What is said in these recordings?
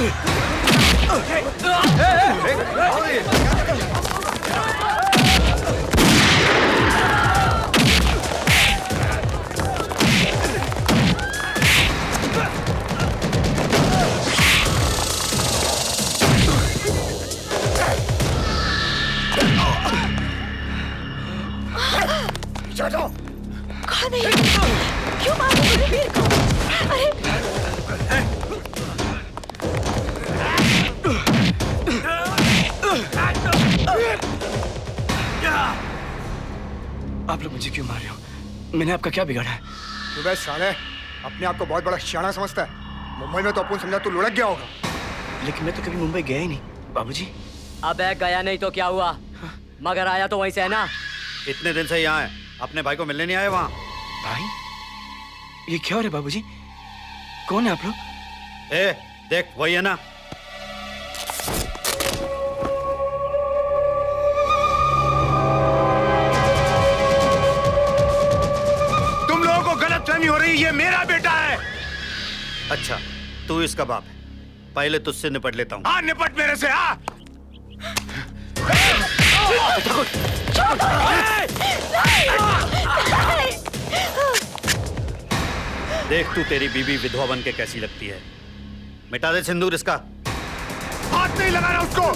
कौन है? क्यों मार रहे हो वीर को? अरे आप लोग मुझे क्यों मार रहे हो? मैंने आपका क्या बिगाड़ा है? तू बे साले अपने आप को बहुत बड़ा शाना समझता है। मुंबई में तो अपन समझा तू लुढ़क गया होगा। लेकिन मैं तो कभी मुंबई गया ही नहीं बाबूजी। अबे गया नहीं तो क्या हुआ? मगर आया तो वहीं से है ना। इतने दिन से यहाँ है, अपने भाई को मिलने नहीं आए वहाँ? भाई ये क्या हो रहा है बाबूजी? कौन है आप लोग? ए देख वही है ना। तुम लोगों को गलतफहमी हो रही है, ये मेरा बेटा है। अच्छा तू इसका बाप है, पहले तुझसे निपट लेता हूँ। हाँ निपट मेरे से। हाँ देख तू तेरी बीवी विधवा बन के कैसी लगती है। मिटा दे सिंदूर इसका। हाथ नहीं लगाना उसको।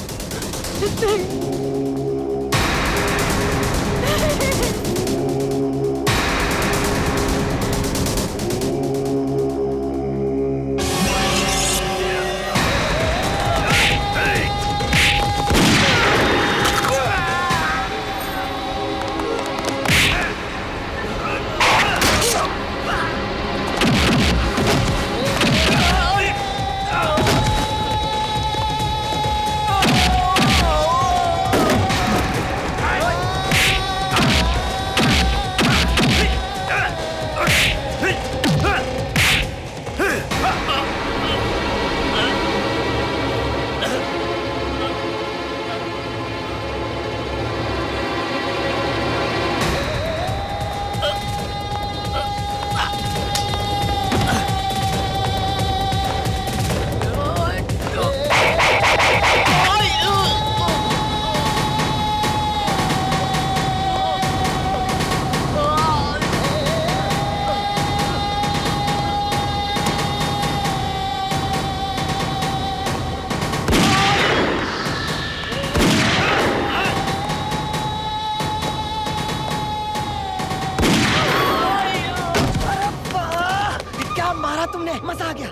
मजा आ गया,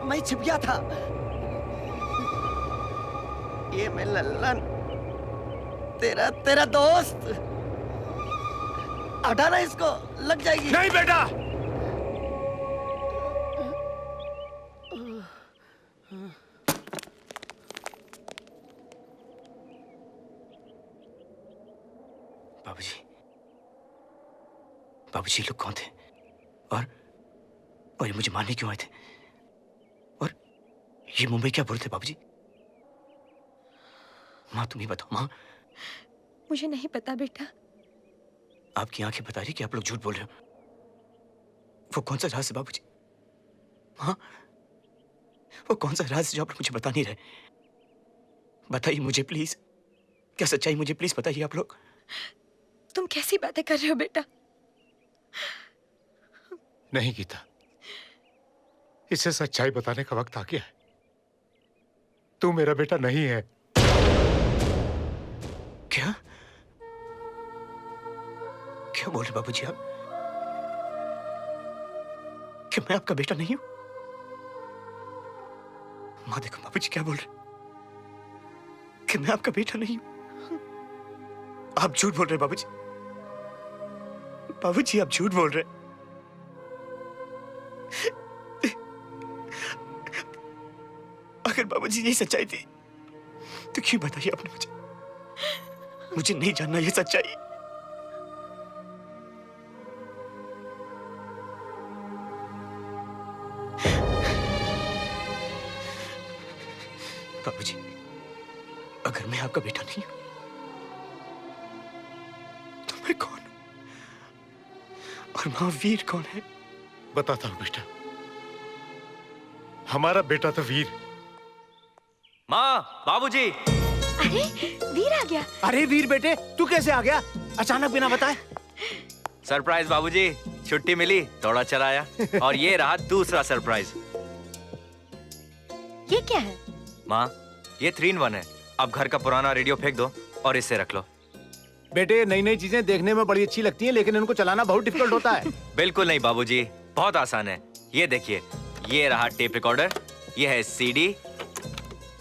मैं छिप गया था। ये मैं लल्लन तेरा दोस्त। हटाना इसको, लग जाएगी। नहीं बेटा। बाबूजी लोग कौन थे और ये मुझे मारने क्यों आए थे? और ये मुंबई क्या बोल थे बाबूजी? माँ तुम ही बताओ। माँ मुझे नहीं पता बेटा। आपकी आंखें बता रही कि आप लोग झूठ बोल रहे हो। वो कौन सा राज है बाबूजी? हाँ वो कौन सा राज जो आप लोग मुझे बता नहीं रहे? बताइए मुझे प्लीज, क्या सच्चाई मुझे प्लीज बताइए आप लोग। तुम कैसी बातें कर रहे हो बेटा? नहीं गीता, इसे सच्चाई बताने का वक्त आ गया है। तू मेरा बेटा नहीं है। क्या क्या बोल रहे बाबूजी आप? कि मैं आपका बेटा नहीं हूं? माँ देखो बाबूजी क्या बोल रहे कि मैं आपका बेटा नहीं हूं। आप झूठ बोल रहे बाबूजी। बाबूजी आप झूठ बोल रहे। अगर बाबूजी यही सच्चाई थी तो क्यों बताइए आपने मुझे? मुझे नहीं जानना ये सच्चाई। बाबूजी अगर मैं आपका बेटा नहीं हूं तो मैं कौन हूं? और महावीर कौन है? बताता हूं बेटा। हमारा बेटा तो वीर माँ, बाबूजी। अरे वीर आ गया। अरे वीर बेटे, तू कैसे आ गया अचानक बिना बताए? सरप्राइज बाबूजी, छुट्टी मिली, दौड़ा चलाया। और ये रहा दूसरा सरप्राइज। ये क्या है? माँ, ये 3-in-1 है। अब घर का पुराना रेडियो फेंक दो और इसे रख लो। बेटे, नई नई चीजें देखने में बड़ी अच्छी लगती हैं, लेकिन उनको चलाना बहुत डिफिकल्ट होता है। बिल्कुल नहीं बाबूजी, बहुत आसान है। ये देखिए, ये रहा टेप रिकॉर्डर, ये है सीडी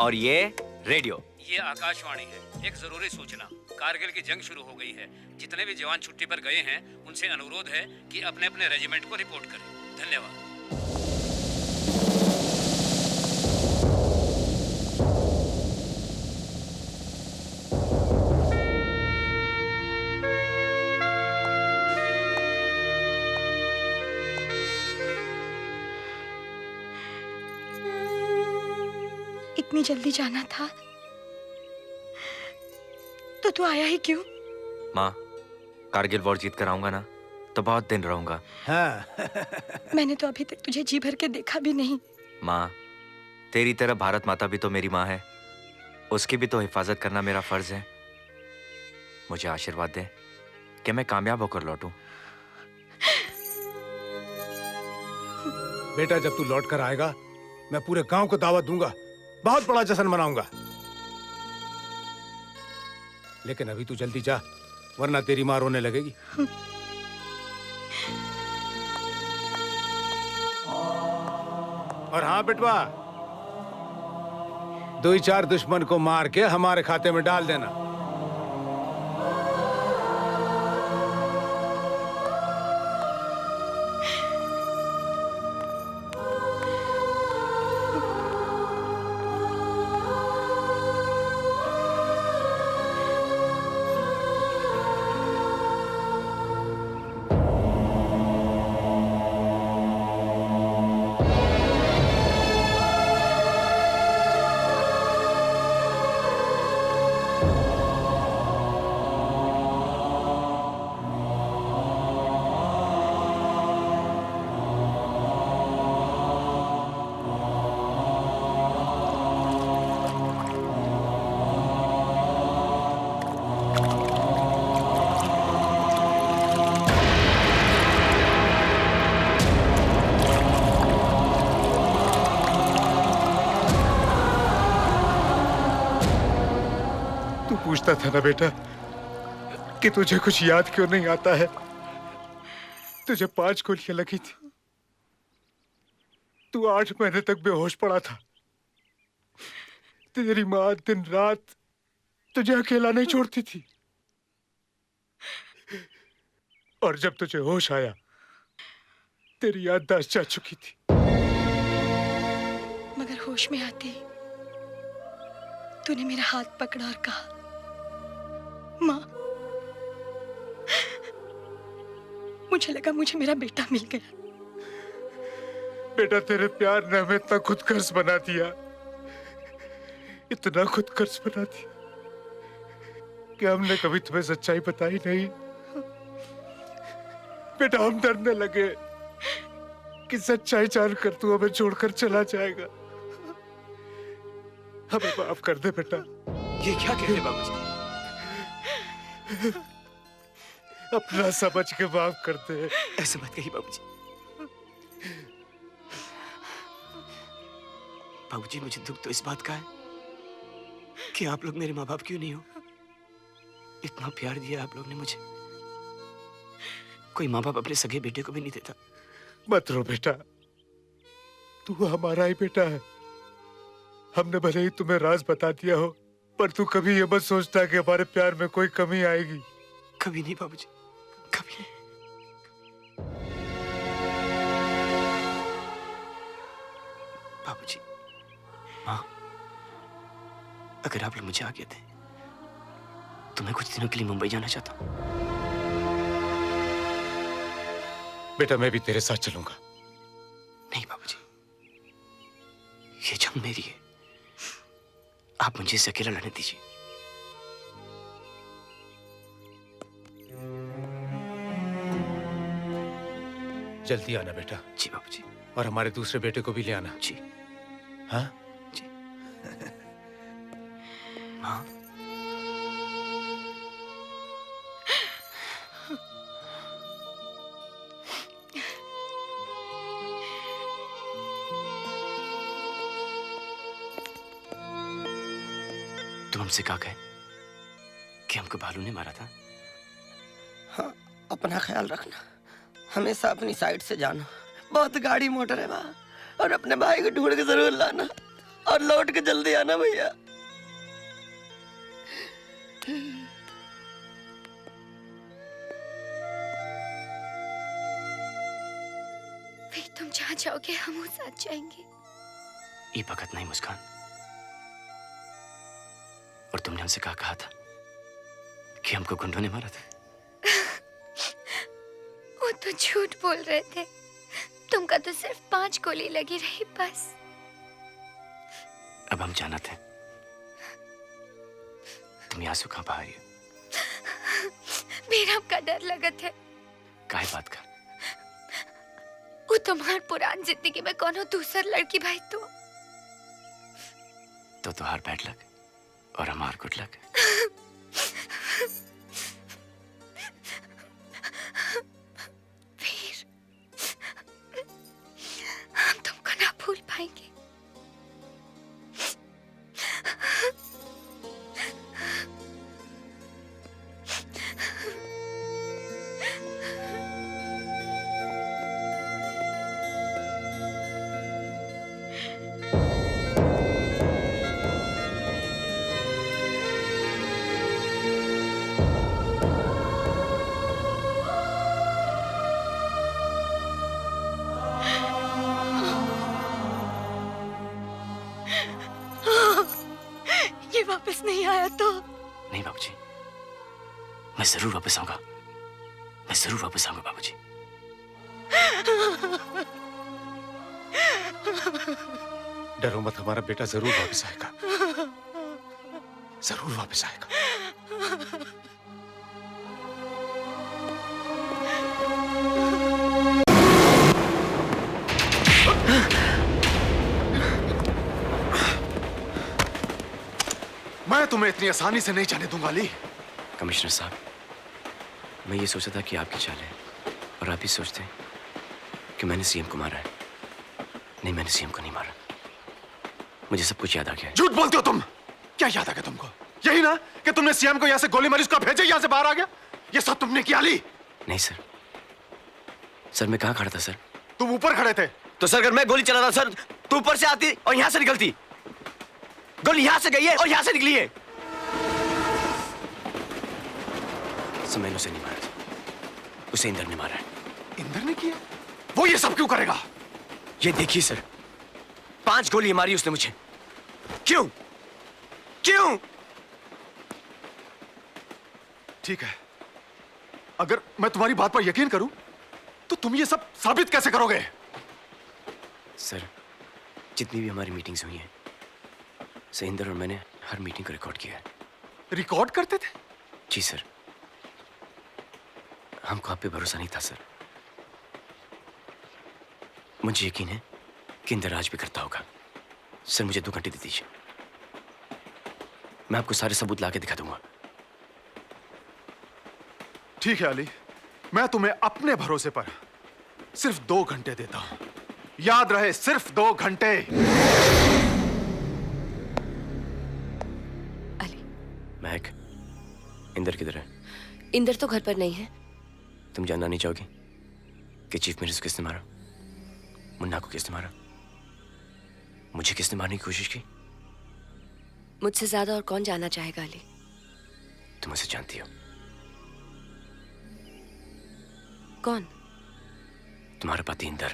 और ये रेडियो। ये आकाशवाणी है। एक जरूरी सूचना, कारगिल की जंग शुरू हो गई है। जितने भी जवान छुट्टी पर गए हैं उनसे अनुरोध है कि अपने अपने रेजिमेंट को रिपोर्ट करें। धन्यवाद। इतनी जल्दी जाना था तो तू आया ही क्यों? माँ, कारगिल वॉर जीत कर आऊंगा ना तो बहुत दिन रहूंगा। हाँ। मैंने तो अभी तक तुझे जी भर के देखा भी नहीं। माँ, तेरी तरह भारत माता भी तो मेरी माँ है। उसकी भी तो हिफाजत करना मेरा फर्ज है। मुझे आशीर्वाद दे कि मैं कामयाब होकर लौटूं। बेटा, जब तू लौट कर आएगा मैं पूरे गांव को दावत दूंगा, बहुत बड़ा जश्न मनाऊंगा। लेकिन अभी तू जल्दी जा, वरना तेरी मां रोने लगेगी। और हाँ बेटवा, 2-4 दुश्मन को मार के हमारे खाते में डाल देना। पूछता था ना बेटा कि तुझे कुछ याद क्यों नहीं आता है। तुझे 5 गोलियां लगी थी, तू 8 महीने तक बेहोश पड़ा था। तेरी माँ दिन रात तुझे अकेला नहीं छोड़ती थी, और जब तुझे होश आया तेरी याददाश्त जा चुकी थी। मगर होश में आते ही तूने मेरा हाथ पकड़ा और कहा, माँ। मुझे लगा मुझे मेरा बेटा मिल गया। बेटा, तेरे प्यार ने हमें इतना खुदगर्ज बना दिया, इतना खुदगर्ज बना दिया कि हमने कभी तुम्हें सच्चाई बताई नहीं। बेटा, हम डरने लगे कि सच्चाई जानकर तू हमें छोड़कर चला जाएगा। हमें माफ कर दे बेटा। ये क्या कह रहे बाबूजी? अपना समझ के माफ कर दे। ऐसे मत कहिए बाबूजी। बाबूजी, मुझे दुख तो इस बात का है कि आप लोग मेरे माँ बाप क्यों नहीं हो। इतना प्यार दिया आप लोग ने मुझे, कोई माँ बाप अपने सगे बेटे को भी नहीं देता। मत रो बेटा, तू हमारा ही बेटा है। हमने भले ही तुम्हें राज बता दिया हो, पर तू कभी ये मत सोचता कि हमारे प्यार में कोई कमी आएगी। कभी नहीं बाबूजी, कभी नहीं। बाबूजी, माँ, अगर आप लोग मुझे आज्ञा दें तो मैं कुछ दिनों के लिए मुंबई जाना चाहता हूँ। बेटा, मैं भी तेरे साथ चलूंगा। नहीं बाबूजी, ये जंग मेरी है, आप मुझे इसे अकेला लड़ने दीजिए। जल्दी आना बेटा। जी बाबूजी। और हमारे दूसरे बेटे को भी ले आना। जी। हाँ जी। हाँ? तुम हमसे कहा गए कि हमको भालू ने मारा था? हाँ, अपना ख्याल रखना, हमेशा अपनी साइड से जाना। बहुत गाड़ी मोटर है वहाँ, और अपने भाई को ढूंढ के जरूर लाना और लौट के जल्दी आना भैया। फिर तुम जहाँ जाओगे हम उस साथ जाएंगे। ये भगत नहीं मुस्कान। और तुमने हमसे कहा था कि हमको गुंडों ने मारा था। वो तो झूठ बोल रहे थे, तुमका तो सिर्फ 5 गोली लगी रही बस। अब हम जाना थे, तुम यहाँ से कहाँ बाहर आई? मेरा का डर लगत है। काहे बात का? वो तुम्हार पुरान जिंदगी में कोनो दूसर लड़की भाई तो तुहार बैड लक और हमार गुड लक। फिर हम तुमको ना भूल पाएंगे। ये वापस नहीं आया तो? नहीं बाबूजी, मैं जरूर वापस आऊंगा। मैं जरूर वापस आऊंगा बाबूजी। डरो मत, हमारा बेटा जरूर वापस आएगा, जरूर वापस आएगा। मैं तुम्हें इतनी आसानी से नहीं जाने दूंगा अली। कमिश्नर साहब, मैं ये सोचा था कि आपकी चाल है और आप ही सोचते हैं कि मैंने सीएम को मारा है। नहीं, मैंने सीएम को नहीं मारा। मुझे सब कुछ याद आ गया है। झूठ बोलते हो तुम। क्या याद आ गया तुमको? यही ना कि तुमने सीएम को यहाँ से गोली मारी, उसका भेजे यहाँ से बाहर आ गया। ये सब तुमने किया अली? नहीं सर, सर मैं कहाँ खड़ा था सर? तुम ऊपर खड़े थे। तो सर अगर मैं गोली चला रहा सर, तो ऊपर से आती और यहाँ से निकलती। गोली यहाँ से गई है और यहाँ से निकली है। सर मैंने उसे नहीं मारा था, उसे इंदर ने मारा है। इंदर ने किया? वो ये सब क्यों करेगा? ये देखिए सर, 5 गोली मारी उसने मुझे। क्यों? क्यों? ठीक है, अगर मैं तुम्हारी बात पर यकीन करूं, तो तुम ये सब साबित कैसे करोगे? सर जितनी भी हमारी मीटिंग्स हुई हैं, इंदर और मैंने हर मीटिंग को रिकॉर्ड किया है। रिकॉर्ड करते थे? जी सर, हमको आप पे भरोसा नहीं था सर। मुझे यकीन है कि इंदर आज भी करता होगा। सर मुझे 2 घंटे दे दीजिए, मैं आपको सारे सबूत लाके दिखा दूंगा। ठीक है अली, मैं तुम्हें अपने भरोसे पर सिर्फ 2 घंटे देता हूं। याद रहे, सिर्फ 2 घंटे। अली, महक, इंदर किधर है? इंदर तो घर पर नहीं है। तुम जानना नहीं चाहोगी कि चीफ मिनिस्टर किसने मारा? मुन्ना को किसने मारा? मुझे किसने मारने की कोशिश की? मुझसे ज्यादा और कौन जानना चाहेगा अली? तुम उसे जानती हो। कौन? तुम्हारा पति इंदर।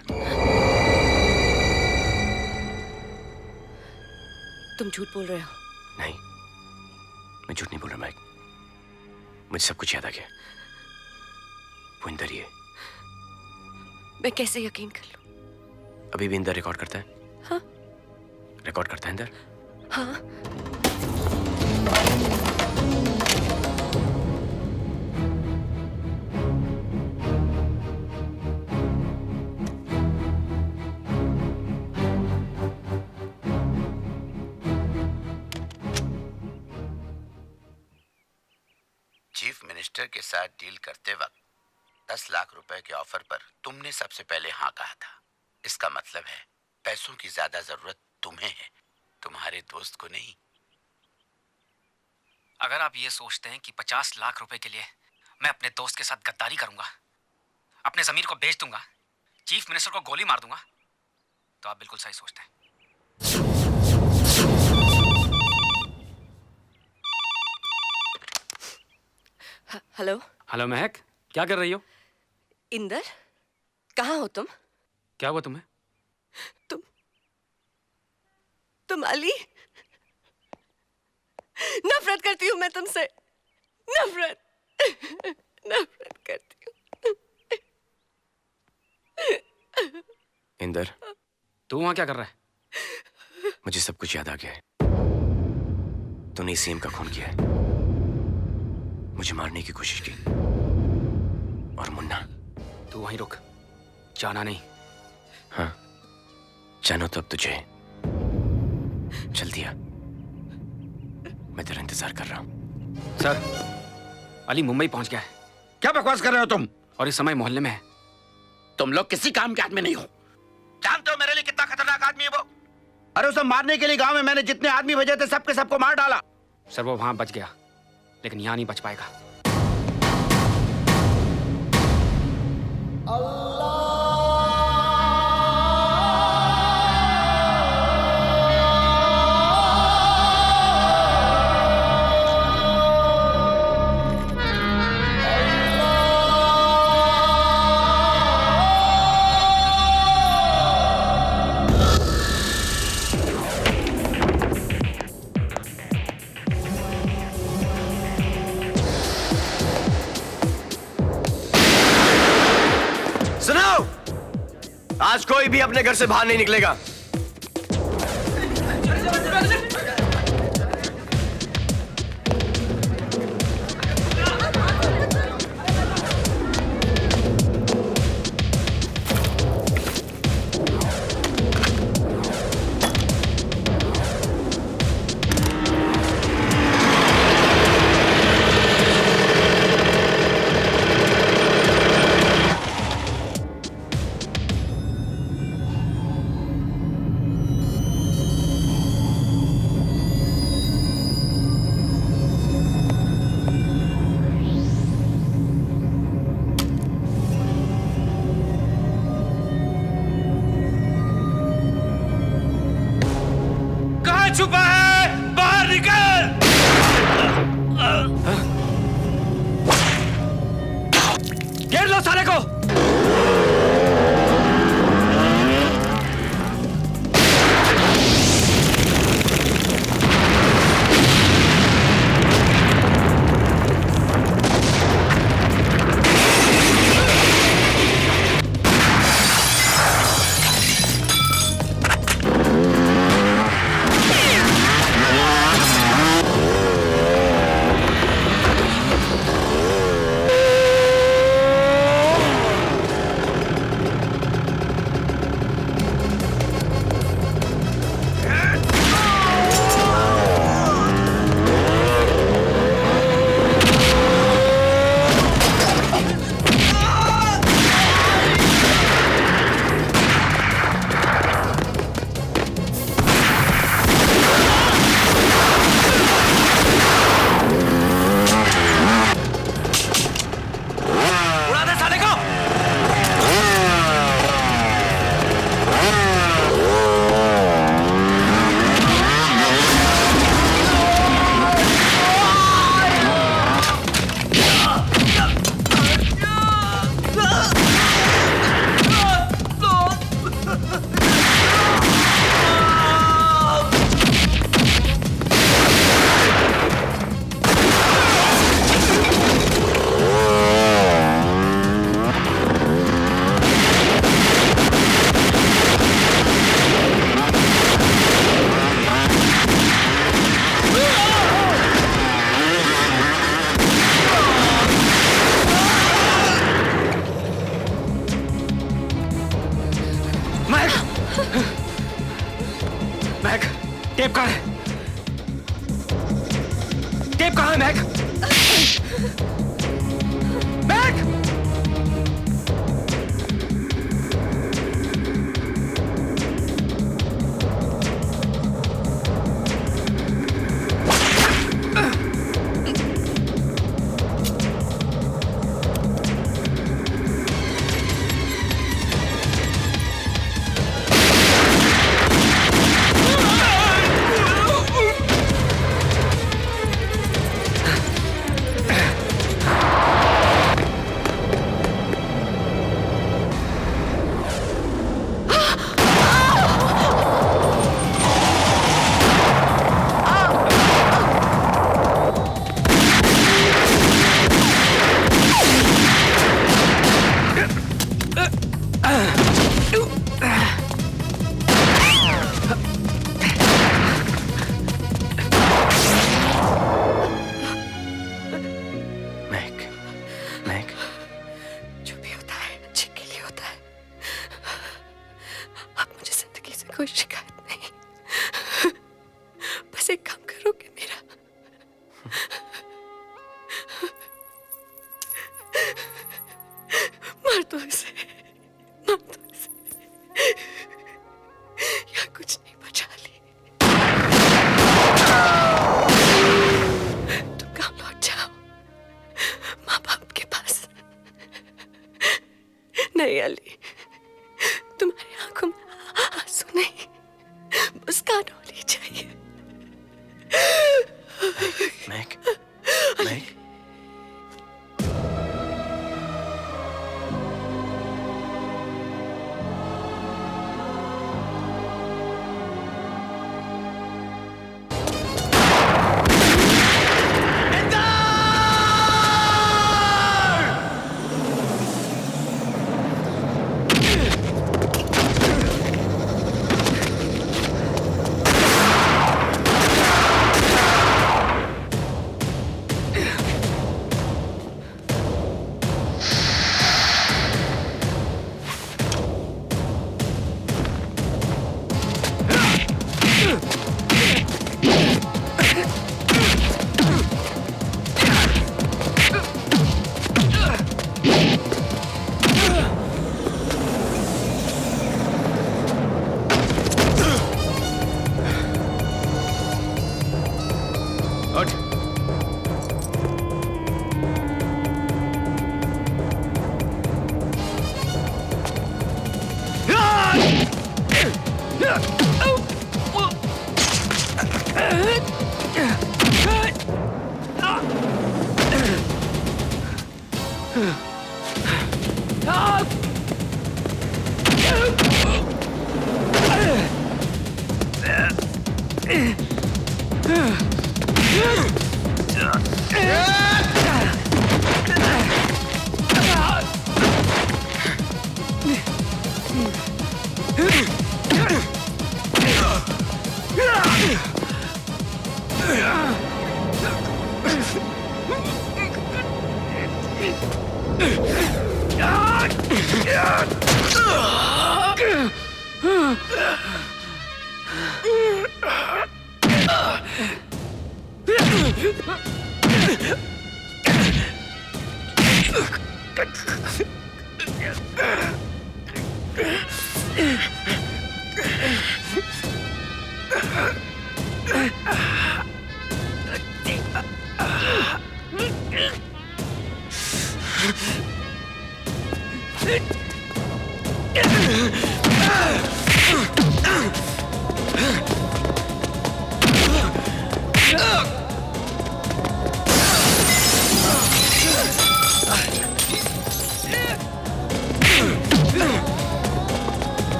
तुम झूठ बोल रहे हो। नहीं, मैं झूठ नहीं बोल रहा मैक। मुझे सब कुछ याद आ गया। वो इंदर ही है। मैं कैसे यकीन कर लूं? अभी भी इंदर रिकॉर्ड करता है? हाँ। रिकॉर्ड करता है इंदर? हाँ। मिनिस्टर के साथ डील करते वक्त 10 लाख रुपए के ऑफर पर तुमने सबसे पहले हाँ कहा था। इसका मतलब है पैसों की ज्यादा जरूरत तुम्हें है, तुम्हारे दोस्त को नहीं। अगर आप ये सोचते हैं कि 50 लाख रुपए के लिए मैं अपने दोस्त के साथ गद्दारी करूंगा, अपने जमीर को बेच दूंगा, चीफ मिनिस्टर को गोली मार दूंगा, तो आप बिल्कुल सही सोचते हैं। हेलो। हेलो महक, क्या कर रही हो? इंदर, कहाँ हो तुम? क्या हुआ तुम्हें? तुम अली? नफरत करती हूँ मैं तुमसे, नफरत करती हूँ। इंदर, तू वहां क्या कर रहा है? मुझे सब कुछ याद आ गया है। तूने सीएम का खून किया है, मुझे मारने की कोशिश की। और मुन्ना, तू वहीं रुक, जाना नहीं। हाँ, जानो तो अब तुझे। जल्दी आ, मैं तेरा इंतजार कर रहा हूँ। सर, अली मुंबई पहुंच गया है। क्या बकवास कर रहे हो तुम? और इस समय मोहल्ले में है। तुम लोग किसी काम के आदमी नहीं हो। जानते हो मेरे लिए कितना खतरनाक आदमी है वो? अरे उसे मारने के लिए गांव में मैंने जितने आदमी भेजे थे सबके सबको मार डाला। सर, वो वहां बच गया, लेकिन यहां नहीं बच पाएगा। सुनो, आज कोई भी अपने घर से बाहर नहीं निकलेगा। छुपा है, बाहर निकल! घेर लो साले को! महक, टेप कहाँ है? टेप कहाँ है महक? बस एक काम करोगे मेरा? मार दो इसे, मार दो इसे, या कुछ नहीं बचा ली। तुम गाँव लौट जाओ, माँ बाप के पास। नहीं अली, तुम्हारी आंखों में आंसू नहीं, मुस्कान होनी चाहिए। महक, महक,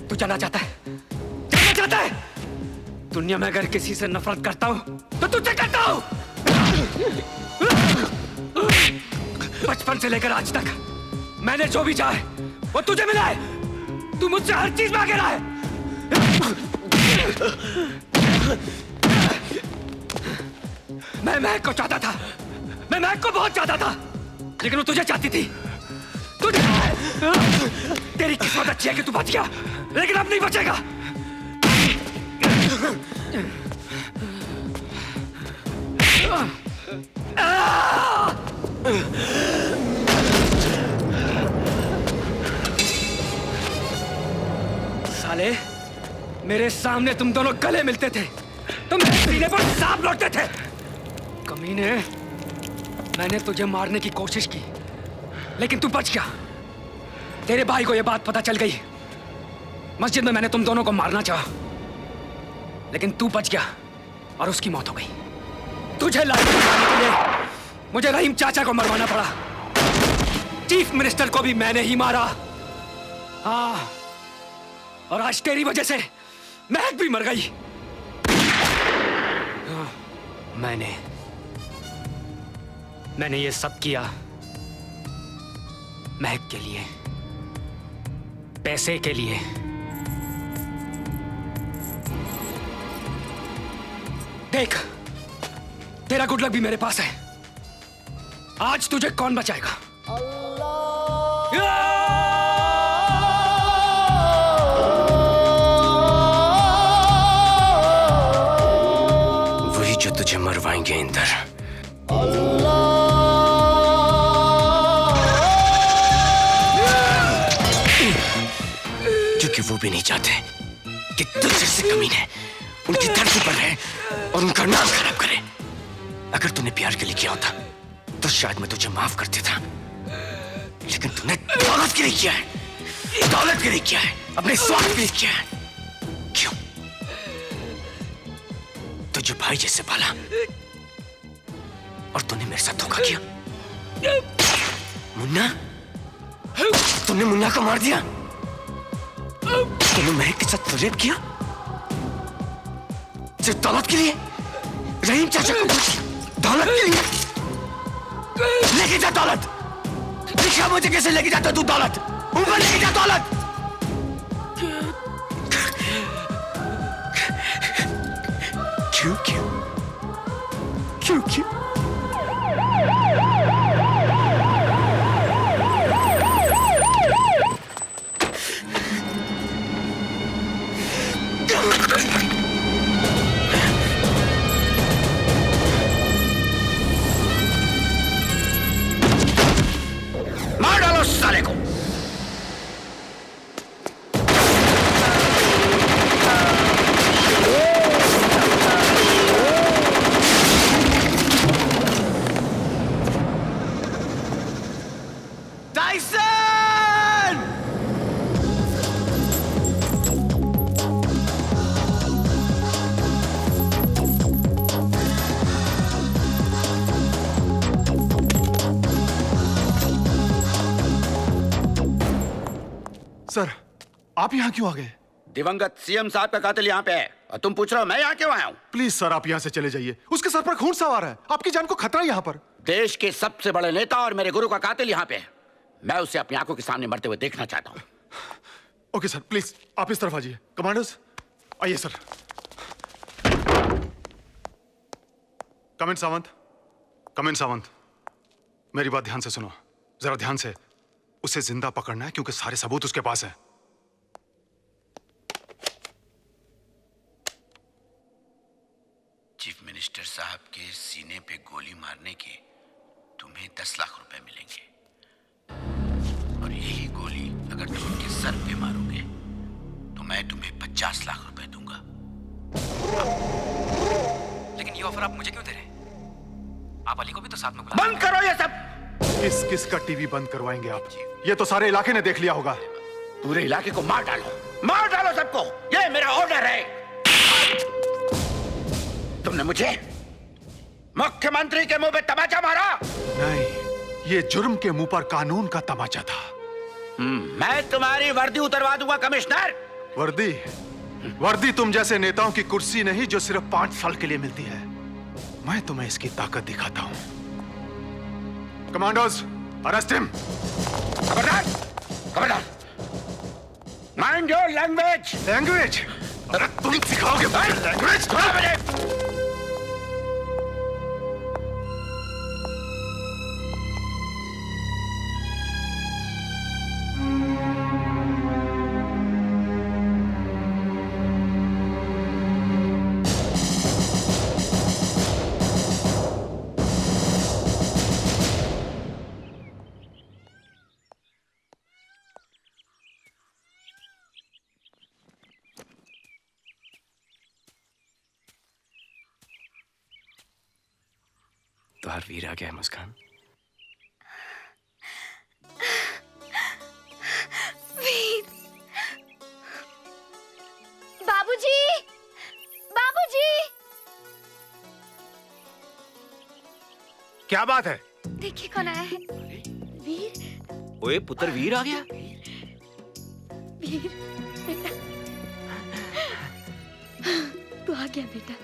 तू जाना चाहता है? जाना चाहता है? दुनिया में अगर किसी से नफरत करता हूं तो तुझे करता हूं। बचपन से लेकर आज तक मैंने जो भी चाहे वो तुझे मिला है। तू मुझसे हर चीज मांगे रहा है। मैं महक को चाहता था, मैं महक को बहुत चाहता था, लेकिन वो तुझे चाहती थी। तुझे तेरी किस्मत अच्छी है कि तू बच गया, लेकिन अब नहीं बचेगा। साले, मेरे सामने तुम दोनों गले मिलते थे तो मेरे सीने पर सांप लौटते थे। कमीने, मैंने तुझे मारने की कोशिश की लेकिन तू बच गया। तेरे भाई को यह बात पता चल गई। मस्जिद में मैंने तुम दोनों को मारना चाहा, लेकिन तू बच गया और उसकी मौत हो गई। तुझे लाश मारने के लिए मुझे रहीम चाचा को मरवाना पड़ा। चीफ मिनिस्टर को भी मैंने ही मारा। हाँ, और आज तेरी वजह से महक भी मर गई। हाँ, मैंने ये सब किया महक के लिए, पैसे के लिए। देख, तेरा गुड लक भी मेरे पास है। आज तुझे कौन बचाएगा? वही जो तुझे मरवाएंगे इंदर। क्योंकि वो भी नहीं चाहते कि तुझ जैसे कमीने उनकी धरती पर रहे और उनका नाम खराब करे। अगर तूने प्यार के लिए किया होता तो शायद मैं तुझे माफ कर देता, लेकिन तूने दौलत के लिए किया है, दौलत के लिए किया है, अपने स्वार्थ के लिए किया है। क्यों? तुझे भाई जैसे पाला और तूने मेरे साथ धोखा किया। मुन्ना, तूने मुन्ना को मार दिया। तूने महक के साथ रेप किया सिर्फ दौलत के लिए। रहीम चाचा को दौलत के लिए लेके जा दौलत। दिखा मुझे कैसे लेके जाता तू दौलत। ऊपर लेके जा दौलत। क्यों क्यों क्यों क्यों? मार डालो साले को। टाइसन! सर, आप यहाँ क्यों आ गए? दिवंगत सीएम साहब का कातिल यहाँ पे है और तुम पूछ रहे हो मैं यहाँ क्यों आया हूँ? प्लीज सर, आप यहाँ से चले जाइए। उसके सर पर खून सवार है, आपकी जान को खतरा है यहाँ पर। देश के सबसे बड़े नेता और मेरे गुरु का कातिल यहाँ पे है। मैं उसे अपनी आंखों के सामने मरते हुए देखना चाहता हूँ। ओके सर, प्लीज आप इस तरफ आ जाइए। कमांडर्स आइए sir. Comment Sawant, comment Sawant, मेरी बात ध्यान से सुनो, जरा ध्यान से। उसे जिंदा पकड़ना है क्योंकि सारे सबूत उसके पास हैं। चीफ मिनिस्टर साहब के सीने पे गोली मारने के तुम्हें 10 लाख रुपए मिलेंगे और यही गोली अगर तुम उनके सर पे मारोगे तो मैं तुम्हें 50 लाख रुपए दूंगा। लेकिन ये ऑफर आप मुझे क्यों दे रहे हैं? आप अली को भी तो साथ में बंद करो ये सब। किस किस का टीवी बंद करवाएंगे आप? ये तो सारे इलाके ने देख लिया होगा। पूरे इलाके को मार डालो सबको। ये मेरा ऑर्डर है। तुमने मुझे मुख्यमंत्री के मुंह पे तमाचा मारा। नहीं, ये जुर्म के मुंह पर कानून का तमाचा था। मैं तुम्हारी वर्दी उतरवा दूंगा कमिश्नर। वर्दी? वर्दी तुम जैसे नेताओं की कुर्सी नहीं जो सिर्फ 5 साल के लिए मिलती है। मैं तुम्हें इसकी ताकत दिखाता हूं। Commandos, arrest him. खबरदार, खबरदार। Mind your language. लैंग्वेज? अरे तुम सिखाओगे लैंग्वेज? तुम्हार वीर आ गया है मुस्कान। वीर, बाबूजी, बाबूजी। क्या बात है? देखिए कौन आया है। वीर, ओए पुत्र वीर आ गया। वीर बेटा, तू आ गया बेटा।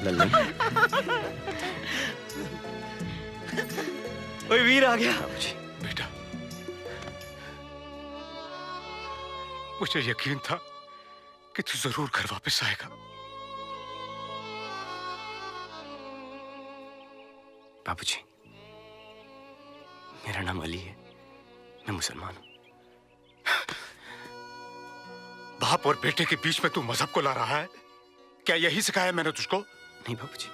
लल्लन, ओए वीर आ गया। बेटा, मुझे यकीन था कि तू जरूर घर वापस आएगा। बाबूजी, मेरा नाम अली है, मैं मुसलमान हूं। बाप और बेटे के बीच में तू मजहब को ला रहा है? क्या यही सिखाया मैंने तुझको? नहीं बाबूजी।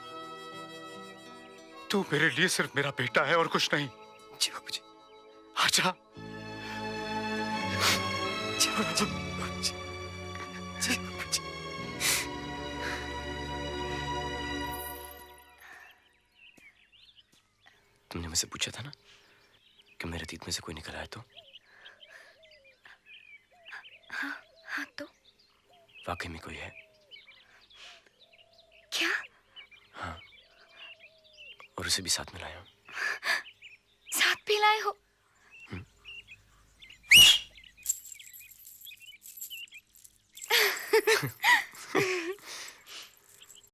तू मेरे लिए सिर्फ मेरा बेटा है और कुछ नहीं। जी बाबूजी। आजा। जी बाबूजी। जी बाबूजी। तुमने मुझसे पूछा था ना कि मेरे अतीत में से कोई निकल आए तो? हाँ तो? वाकई में कोई है। क्या? हाँ, और उसे भी साथ में लाया हूं। साथ भी लाए हो?